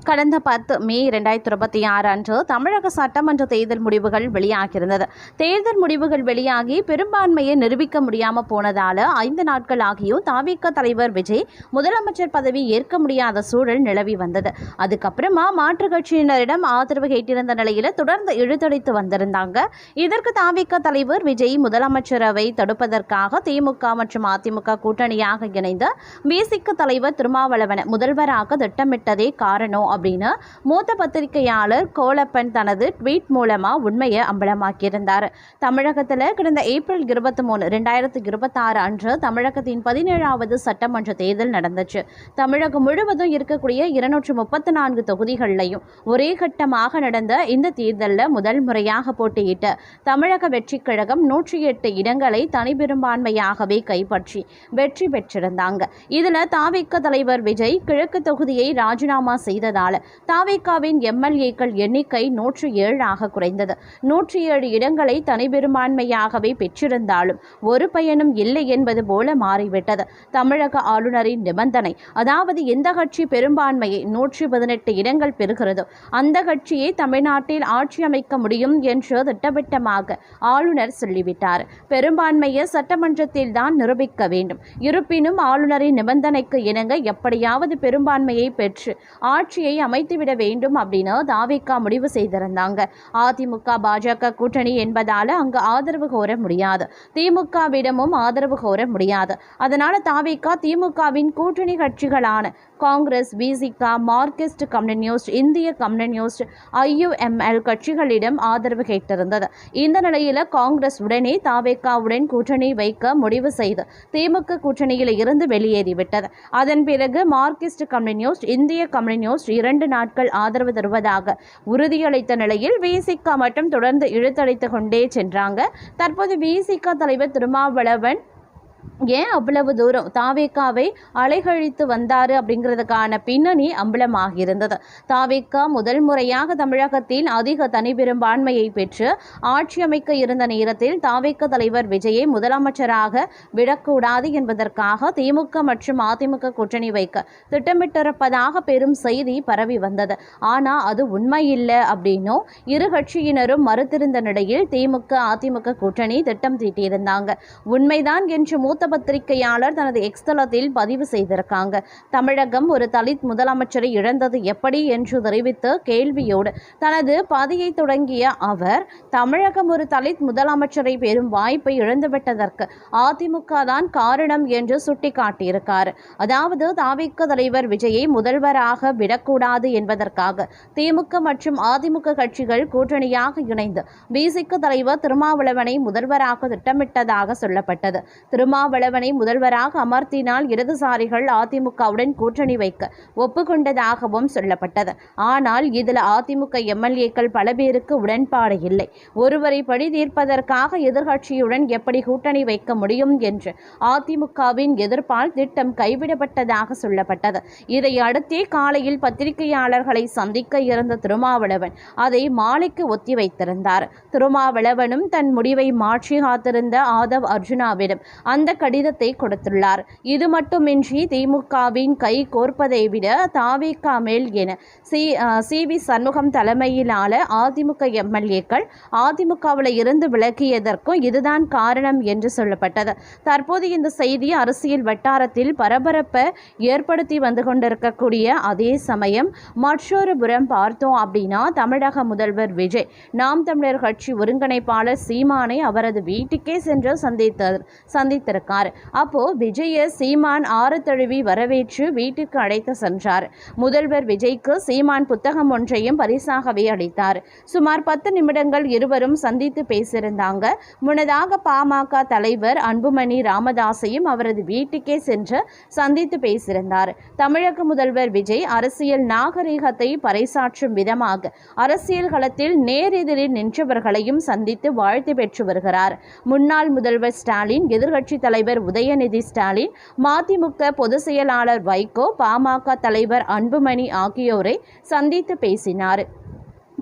கடந்த 10 மே 2026 அன்று தமிழக சட்டமன்ற தேர்தல் முடிவுகள் வெளியாகியிருந்தது. தேர்தல் முடிவுகள் வெளியாகி பெரும்பான்மையை நிரூபிக்க முடியாமல் போனதால 5 நாட்கள் ஆகியும் தவிக தலைவர் விஜய் முதலமைச்சர் பதவி ஏற்க முடியாத சூழல் நிலவி வந்தது. அதுக்கப்புறமா மாற்றுக் கட்சியினரிடம் ஆதரவு கேட்டிருந்த நிலையில தொடர்ந்து இழுத்தடித்து வந்திருந்தாங்க. இதற்கு தவிக தலைவர் விஜய் முதலமைச்சரவை தடுப்பதற்காக திமுக மற்றும் அதிமுக கூட்டணியாக இணைந்த விசிக தலைவர் திருமாவளவன் முதல்வராக திட்டமிட்டதே காரணம் அப்படின்னு மூத்த பத்திரிகையாளர் கோலப்பன் தனது ட்வீட் மூலமா உண்மையை அம்பலமாக்கியிருந்தார். தமிழகத்தில் கடந்த ஏப்ரல் 23, 2026 அன்று தமிழகத்தின் 17வது சட்டமன்ற தேர்தல் நடந்துச்சு. தமிழகம் முழுவதும் இருக்கக்கூடிய 234 தொகுதிகளிலையும் ஒரே கட்டமாக நடந்த இந்த தேர்தலில் முதல் முறையாக போட்டியிட்ட தமிழக வெற்றி கழகம் 108 இடங்களை தனிப்பெரும்பான்மையாகவே கைப்பற்றி வெற்றி பெற்றிருந்தாங்க. இதுல தவிக தலைவர் விஜய் கிழக்கு தொகுதியை ராஜினாமா செய்ததால் தவிகவின் எம்எல்ஏக்கள் எண்ணிக்கை 107 குறைந்தது. 107 இடங்களை தனிப்பெரும்பான்மையாகவே பெற்றிருந்தாலும் ஒரு பயனும் இல்லை என்பது போல மாறிவிட்டது. தமிழக ஆளுநரின் நிபந்தனை, அதாவது எந்த கட்சி பெரும்பான்மையை 118 இடங்கள் பெறுகிறதோ அந்த கட்சியை தமிழ்நாட்டில் ஆட்சி அமைக்க முடியும் என்று திட்டவட்டமாக ஆளுநர் சொல்லிவிட்டார். பெரும்பான்மையை சட்டமன்றத்தில் தான் நிரூபிக்க வேண்டும். இருப்பினும் ஆளுநரின் நிபந்தனைக்கு இணங்க எப்படியாவது பெரும்பான்மையை பெற்று ஆட்சியை அமைத்துவிட வேண்டும் அப்படின்னு தவிக முடிவு செய்திருந்தாங்க. அதிமுக பாஜக கூட்டணி என்பதால அங்கு ஆதரவு கோர முடியாது, திமுகவிடமும் ஆதரவு கோர முடியாது. அதனால தவிக திமுகவின் கூட்டணி கட்சிகளான காங்கிரஸ், விசிக, மார்க்சிஸ்ட் கம்யூனிஸ்ட், இந்திய கம்யூனிஸ்ட், IUML கட்சிகளிடம் ஆதரவு கேட்டிருந்தது. இந்த நிலையில காங்கிரஸ் உடனே தவிகவுடன் கூட்டணி வைக்க முடிவு செய்து திமுக கூட்டணியில் இருந்து வெளியேறிவிட்டது. அதன் பிறகு மார்க்சிஸ்ட் கம்யூனிஸ்ட், இந்திய கம்யூனிஸ்ட் 2 நாட்கள் ஆதரவு தருவதாக உறுதியளித்த நிலையில் விசிக மட்டும் தொடர்ந்து இழுத்தடித்துக் கொண்டே சென்றாங்க. தற்போது விசிக தலைவர் திருமாவளவன் ஏன் அவ்வளவு தூரம் தவிகவை அலைகழித்து வந்தாரு அப்படிங்கிறதுக்கான பின்னணி அம்பலமாகியிருந்தது. தவிக முதல் முறையாக தமிழகத்தில் அதிக தனிப்பெரும்பான்மையை பெற்று ஆட்சி அமைக்க இருந்த நேரத்தில் தவிக தலைவர் விஜயை முதலமைச்சராக விடக்கூடாது என்பதற்காக திமுக மற்றும் அதிமுக கூட்டணி வைக்க திட்டமிட்டிருப்பதாக பெரும் செய்தி பரவி வந்தது. ஆனால் அது உண்மையில்லை அப்படின்னும் இரு கட்சியினரும் மறுத்திருந்த நிலையில் திமுக அதிமுக கூட்டணி திட்டம் தீட்டியிருந்தாங்க. உண்மைதான் என்று மூத்த பத்திரிகையாளர் தனது எக்ஸ் தளத்தில் பதிவு செய்திருக்காங்க. தமிழகம் ஒரு தலித் முதலமைச்சரை இழந்தது எப்படி என்று தெரிவித்த கேள்வியோடு தனது பதிவை தொடங்கிய அவர், தமிழகம் ஒரு தலித் முதலமைச்சரை பெறும் வாய்ப்பை இழந்துவிட்டதற்கு அதிமுக தான் காரணம் என்று சுட்டிக்காட்டியிருக்கார். அதாவது தவிக தலைவர் விஜயை முதல்வராக விடக்கூடாது என்பதற்காக திமுக மற்றும் அதிமுக கட்சிகள் கூட்டணியாக இணைந்து விசிக தலைவர் திருமாவளவனை முதல்வராக திட்டமிட்டதாக சொல்லப்பட்டது. திருமாவளவனை முதல்வராக அமர்த்தினால் இடதுசாரிகள் அதிமுகவுடன் கூட்டணி வைக்க ஒப்புக்கொண்டதாகவும் சொல்லப்பட்டது. ஆனால் இதில் அதிமுக எம்எல்ஏக்கள் பல பேருக்கு உடன்பாடு இல்லை. ஒருவரை பழி தீர்ப்பதற்காக எதிர்கட்சியுடன் எப்படி கூட்டணி வைக்க முடியும் என்று அதிமுகவின் எதிர்ப்பால் திட்டம் கைவிடப்பட்டதாக சொல்லப்பட்டது. இதை அடுத்தே காலையில் பத்திரிகையாளர்களை சந்திக்க இருந்த திருமாவளவன் அதை மாலைக்கு ஒத்தி வைத்திருந்தார். திருமாவளவனும் தன் முடிவை மாற்றி காத்திருந்த ஆதவ் அர்ஜுனாவிடம் அந்த கடிதத்தை கொடுத்துள்ளார். இது மட்டுமின்றி திமுகவின் கை கோர்ப்பதை விட தவிக மேல் என சி.வி. சண்முகம் தலைமையிலான அதிமுக எம்எல்ஏக்கள் அதிமுகவில் இருந்து விலகியதற்கும் இதுதான் காரணம் என்று சொல்லப்பட்டது. தற்போது இந்த செய்தி அரசியல் வட்டாரத்தில் பரபரப்பை ஏற்படுத்தி வந்து கொண்டிருக்கக்கூடிய அதே சமயம் மற்றொரு புறம் பார்த்தோம் அப்படின்னா தமிழக முதல்வர் விஜய் நாம் தமிழர் கட்சி ஒருங்கிணைப்பாளர் சீமானை அவரது வீட்டுக்கே சென்று சந்தித்திருக்கார். அப்போ விஜய சீமான் ஆறு தழுவி வரவேற்று வீட்டுக்கு அழைத்து சென்றார். முதல்வர் விஜய்க்கு சீமான் புத்தகம் ஒன்றையும் பரிசாகவே அளித்தார். சுமார் 10 நிமிடங்கள் இருவரும் சந்தித்து பேசியிருந்தாங்க. முன்னதாக பாமக தலைவர் அன்புமணி ராமதாஸையும் அவரது வீட்டுக்கே சென்று சந்தித்து பேசியிருந்தார். தமிழக முதல்வர் விஜய் அரசியல் நாகரிகத்தை பறைசாற்றும் விதமாக அரசியல் களத்தில் நேரெதிரில் நின்றவர்களையும் சந்தித்து வாழ்த்து பெற்று வருகிறார். முன்னாள் முதல்வர் ஸ்டாலின், எதிர்க்கட்சி தலைவர் உதயநிதி ஸ்டாலின், மதிமுக பொதுச் செயலாளர் வைகோ, பாமக தலைவர் அன்புமணி ஆகியோரை சந்தித்து பேசினார்.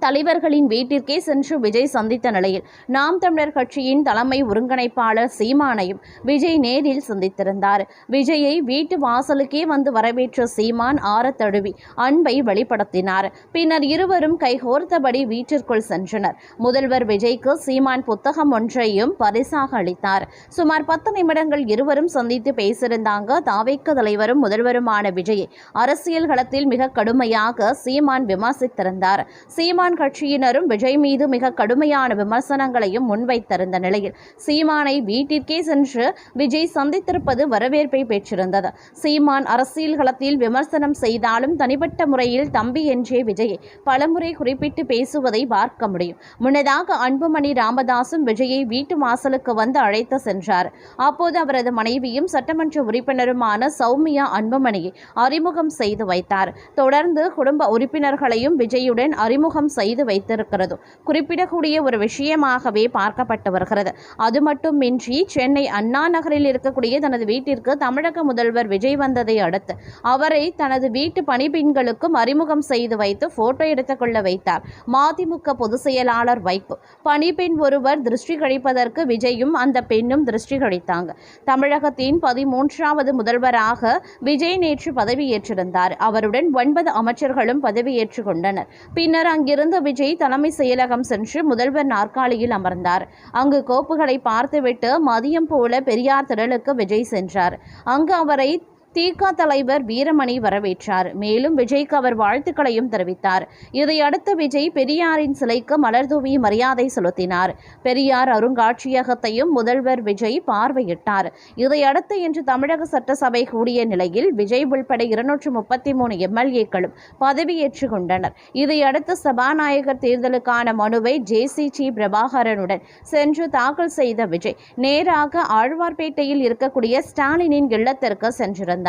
தலைவர்களின் வீட்டிற்கே சென்று விஜய் சந்தித்த நிலையில் நாம் தமிழர் கட்சியின் தலைமை ஒருங்கிணைப்பாளர் சீமானையும் விஜய் நேரில் சந்தித்திருந்தார். விஜயை வீட்டு வாசலுக்கே வந்து வரவேற்ற சீமான் ஆரத் தழுவி அன்பை வெளிப்படுத்தினார். பின்னர் இருவரும் கைகோர்த்தபடி வீட்டிற்குள் சென்றனர். முதல்வர் விஜய்க்கு சீமான் புத்தகம் ஒன்றையும் பரிசாக அளித்தார். சுமார் 10 நிமிடங்கள் இருவரும் சந்தித்து பேசியிருந்தாங்க. தாவேக தலைவரும் முதல்வருமான விஜயை அரசியல் களத்தில் மிக கடுமையாக சீமான் விமர்சித்திருந்தார். சீமான் கட்சியினரும் விஜய் மீது மிக கடுமையான விமர்சனங்களையும் முன்வைத்திருந்த நிலையில் சீமானை வீட்டிற்கே சென்று விஜய் சந்தித்திருப்பது வரவேற்பை பெற்றிருந்தது. சீமான் அரசியல் களத்தில் விமர்சனம் செய்தாலும் தனிப்பட்ட முறையில் தம்பி என்றே விஜயை பலமுறை குறிப்பிட்டு பேசுவதை பார்க்க முடியும். முன்னதாக அன்புமணி ராமதாசும் விஜயை வீட்டு வாசலுக்கு வந்து அழைத்து சென்றார். அப்போது அவரது மனைவியும் சட்டமன்ற உறுப்பினருமான சௌமியா அன்புமணியை அறிமுகம் செய்து வைத்தார். தொடர்ந்து குடும்ப உறுப்பினர்களையும் விஜயுடன் அறிமுகம் செய்து வைத்திருக்கிறது குறிப்பிடக்கூடிய ஒரு விஷயமாகவே பார்க்கப்பட்டு வருகிறது. அது மட்டுமின்றி சென்னை அண்ணா நகரில் இருக்கக்கூடிய தனது வீட்டிற்கு தமிழக முதல்வர் விஜய் வந்ததை அடுத்து அவரை தனது வீட்டு பணிப்பெண்களுக்கும் அறிமுகம் செய்து வைத்து போட்டோ எடுத்துக்கொள்ள வைத்தார் மதிமுக பொதுச் செயலாளர் வைகோ. பணிப்பெண் ஒருவர் திருஷ்டி கழிப்பதற்கு விஜயும் அந்த பெண்ணும் திருஷ்டி கழித்தாங்க. தமிழகத்தின் 13வது முதல்வராக விஜய் நேற்று பதவியேற்றிருந்தார். அவருடன் 9 அமைச்சர்களும் பதவியேற்றுக் கொண்டனர். பின்னர் அங்கிருந்து விஜய் தலைமை செயலகம் சென்று முதல்வர் நாற்காலியில் அமர்ந்தார். அங்கு கோப்புகளை பார்த்துவிட்டு மதியம் போல பெரியார் திடலுக்கு விஜய் சென்றார். அங்கு அவரை திக தலைவர் வீரமணி வரவேற்றார். மேலும் விஜய்க்கு அவர் வாழ்த்துக்களையும் தெரிவித்தார். இதையடுத்து விஜய் பெரியாரின் சிலைக்கு மலர்தூவி மரியாதை செலுத்தினார். பெரியார் அருங்காட்சியகத்தையும் முதல்வர் விஜய் பார்வையிட்டார். இதையடுத்து இன்று தமிழக சட்டசபை கூடிய நிலையில் விஜய் உள்பட 233 எம்எல்ஏக்களும் பதவியேற்றுக் கொண்டனர். இதையடுத்து சபாநாயகர் தேர்தலுக்கான மனுவை JCT பிரபாகரனுடன் சென்று தாக்கல் செய்த விஜய் நேராக ஆழ்வார்பேட்டையில் இருக்கக்கூடிய ஸ்டாலினின் இல்லத்திற்கு சென்றிருந்தார்.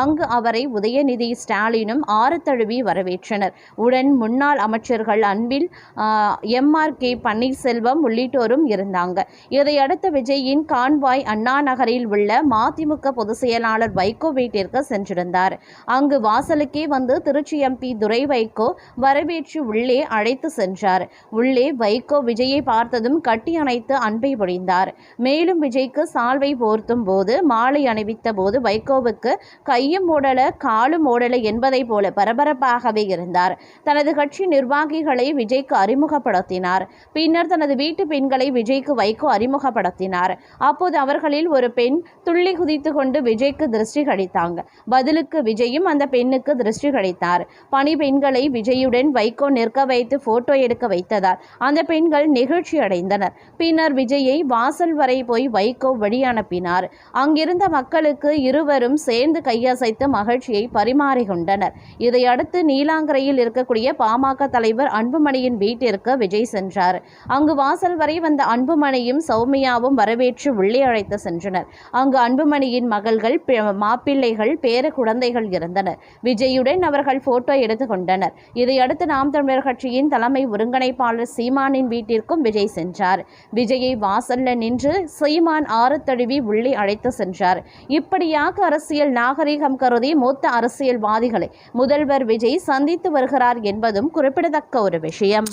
அங்கு அவரை உதயநிதி ஸ்டாலினும் ஆரத்தழுவி வரவேற்றனர். உடன் முன்னாள் அமைச்சர்கள் அன்பில் MRK பன்னீர்செல்வம் உள்ளிட்டோரும் இருந்தாங்க. இதையடுத்து விஜயின் கான்வாய் அண்ணா நகரில் உள்ள மதிமுக பொதுச் செயலாளர் வைகோ வீட்டிற்கு சென்றிருந்தார். அங்கு வாசலுக்கே வந்து திருச்சி MP துரை வைகோ வரவேற்று உள்ளே அழைத்து சென்றார். உள்ளே வைகோ விஜயை பார்த்ததும் கட்டி அணைத்து அன்பை பொழிந்தார். மேலும் விஜய்க்கு சால்வை போர்த்தும் போது மாலை அணிவித்த போது வைகோவுக்கு கையும் ஓடல காலும் ஓடல என்பதை போல பரபரப்பாகவே இருந்தார். தனது கட்சி நிர்வாகிகளை விஜய்க்கு அறிமுகப்படுத்தினார். பின்னர் தனது வீட்டு பெண்களை விஜய்க்கு வைகோ அறிமுகப்படுத்தினார். அப்போது அவர்களில் ஒரு பெண் துள்ளி குதித்து கொண்டு விஜய்க்கு திருஷ்டி கழித்தாங்க. பதிலுக்கு விஜயும் அந்த பெண்ணுக்கு திருஷ்டி கழித்தார். பணி பெண்களை விஜயுடன் வைகோ நிற்க வைத்து போட்டோ எடுக்க வைத்ததால் அந்த பெண்கள் நெகிழ்ச்சி அடைந்தனர். பின்னர் விஜயை வாசல் வரை போய் வைகோ வழி அனுப்பினார். அங்கிருந்த மக்களுக்கு இருவரும் சேர்ந்து கையசைத்து மகிழ்ச்சியை பரிமாறிக்கொண்டனர். இதையடுத்து நீலாங்கரையில் இருக்கக்கூடிய பாமக தலைவர் அன்புமணியின் வீட்டிற்கு விஜய் சென்றார். அங்கு வாசல் வரை வந்த அன்புமணியும் சௌமியாவும் வரவேற்று உள்ளே அழைத்து சென்றனர். அங்கு அன்புமணியின் மகள்கள், மாப்பிள்ளைகள், பேர குழந்தைகள் இருந்தனர். விஜயுடன் அவர்கள் போட்டோ எடுத்துக் கொண்டனர். இதையடுத்து நாம் தமிழர் கட்சியின் தலைமை ஒருங்கிணைப்பாளர் சீமானின் வீட்டிற்கும் விஜய் சென்றார். விஜயை வாசல்ல நின்று சீமான் ஆரத்தழுவி உள்ளே அழைத்து சென்றார். இப்படியாக அரசியல் நாகரிகம் கருதி மூத்த அரசியல்வாதிகளை முதல்வர் விஜய் சந்தித்து வருகிறார் என்பதும் குறிப்பிடத்தக்க ஒரு விஷயம்.